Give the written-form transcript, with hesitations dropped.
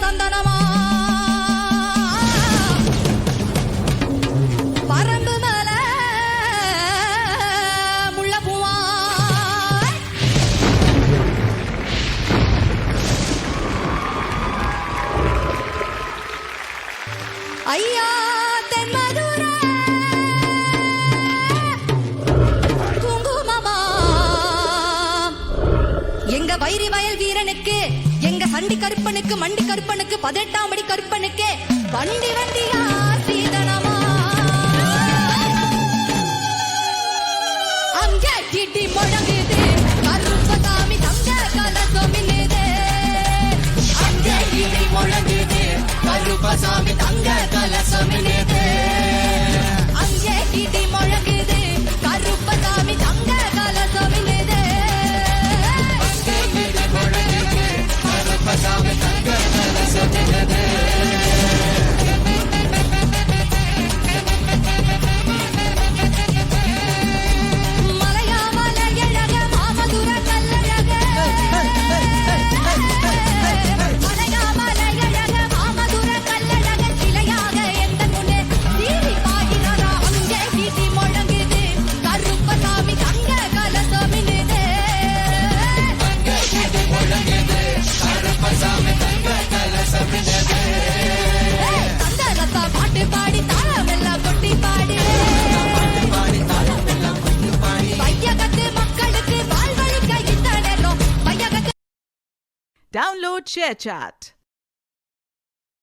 சந்தனமா பறந்து மேல முள்ள பூவா ஐயா தென்மதுரை குங்குமமா எங்க வைரி வயல் வீரனுக்கு எங்க சண்டி கருப்பனுக்கு மண்டி கருப்பனுக்கு 18ஆம் படி கருப்பனுக்கு வண்டி வண்டியா சீதனமா அங்க கிட்டி முழங்குது கருப்பசாமி தங்க கலசம் மின்னுது அங்க கிட்டி முழங்குது கருப்பசாமி தங்க கலசம் மின்னுது அங்கே கிட்டி முழங்குது கருப்பசாமி தங்க கலசம் மின்னுது கருப்பசாமி தங்க கலசம் மின்னுது Download ShareChat.